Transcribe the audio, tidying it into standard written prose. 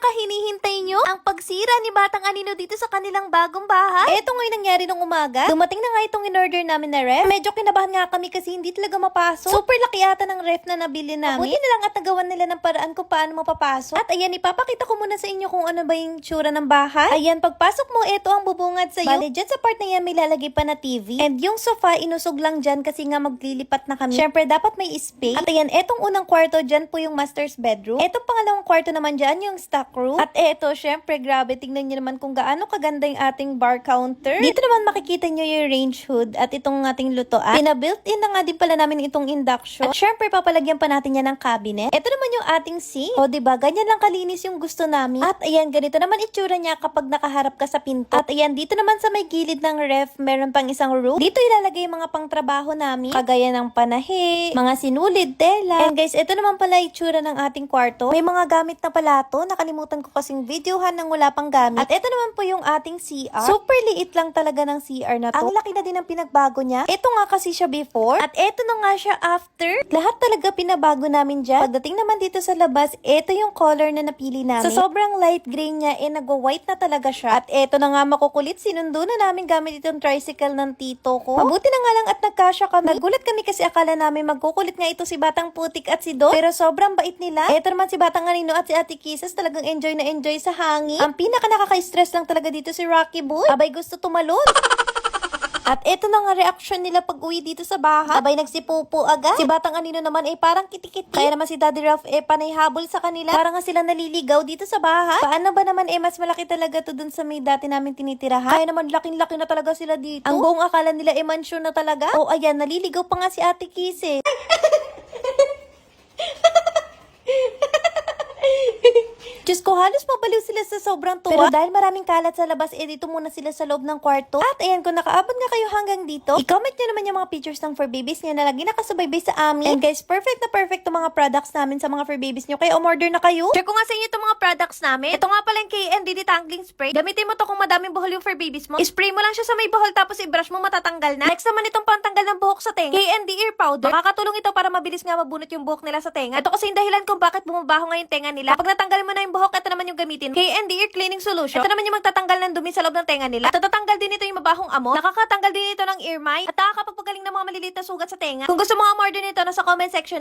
baka hinihintay nyo ang pagsira ni Batang Anino dito sa kanilang bagong bahay? Eto ngayon nangyari nung umaga. Dumating na nga itong in-order namin na ref. Medyo kinabahan nga kami kasi hindi talaga mapasok. Super laki ata ng ref na nabili namin. Mabuti na lang at nagawan nila ng paraan kung paano mapapasok. At ayan, ipapakita ko muna sa inyo kung ano ba yung tsura ng bahay. Ayan, pagpasok mo, eto ang bubungad sa'yo. Bale, dyan sa part na yan, may lalagay pa na TV. And yung sofa, inusog lang dyan kasi nga maglilipat na kami. Syempre, dapat may space. At ayan, etong unang kwarto, dyan po yung master's bedroom. Etong pangalawang kwarto naman dyan, yung stock room. At eto, syempre, grabe, tingnan nyo naman kung gaano kaganda yung ating bar counter. Dito naman makikita nyo yung range hood at itong ating lutoan. Pina-built-in na nga din pala namin itong induction. At syempre, papalagyan pa natin yan ng cabinet. Ito naman yung ating sink. O, diba, ganyan lang kalinis yung gusto namin. At ayan, ganito naman itsura niya kapag nakaharap ka sa pinto. At ayan, dito naman sa may gilid ng ref, meron pang isang room. Dito ilalagay yung mga pangtrabaho namin. Kagaya ng panahe, mga sinulid, tela. And guys, ito naman pala itsura ng ating kwarto. May mga gamit na pala to. Nakalimutan ko kasing videohan ng wala pang gamit. At ito naman po yung ating CR. Super liit lang talaga ng CR na to. Ang laki na din ng pinagbago niya. Ito nga kasi siya before. At ito na nga siya after. Lahat talaga pinabago namin dyan. Pagdating naman dito sa labas, ito yung color na napili namin. Sa sobrang light gray niya, nagwa-white na talaga siya. At ito na nga makukulit. Sinundo na namin gamit itong tricycle ng tito ko. Mabuti na nga lang at nagkasya kami. Nagulat kami kasi akala namin magkukulit nga ito si Batang Putik at si Dot. Pero sobrang bait nila. Ito naman si Batang Anino at si Ate Kisses talagang enjoy na enjoy sa hangin. Ang pinaka nakaka-stress lang talaga dito si Rocky Boy. Abay gusto tumalon. At eto na nga reaksyon nila pag uwi dito sa bahay. Abay nagsipupo agad. Si Batang Anino naman parang kitikiti. Kaya naman si Daddy Ralph panay habol sa kanila. Parang nga sila naliligaw dito sa bahay. Paano ba naman mas malaki talaga to dun sa may dati namin tinitirahan. Kaya naman laking-laki na talaga sila dito. Ang buong akala nila mansyon na talaga. O ayan, naliligaw pa nga si Ate Kisses. Diyos ko, halos mabaliw sila sa sobrang tuwa. Pero dahil maraming kalat sa labas, dito muna sila sa loob ng kwarto. At ayan, kung nakaabot nga kayo hanggang dito, i-comment nyo naman yung mga pictures ng fur babies nyo na lagi nakasubaybay sa amin. And guys, perfect na perfect itong mga products namin sa mga fur babies nyo. Kaya umorder na kayo. Share ko nga sa inyo itong mga products namin. Ito nga pala yung KND Detangling Spray. Gamitin mo to kung madaming buhol yung fur babies mo. Spray mo lang siya sa may buhol tapos i-brush mo matatanggal na. Next naman itong pantanggal ng buhok sa tenga. KND Ear Powder. Makakatulong ito para mabilis nga mabunot yung buhok nila sa tenga. Ito kasi yung dahilan kung bakit bumabaho nga yung tenga nila. Kapag natanggal mo na yung buhok, ito naman yung gamitin. KND Ear Cleaning Solution. Ito naman yung magtatanggal ng dumi sa loob ng tenga nila. At tatatanggal din ito yung mabahong amo. Nakakatanggal din ito ng ear mite. At nakakapagpagaling ng mga maliliit na sugat sa tenga. Kung gusto mo umorder nito, nasa comment section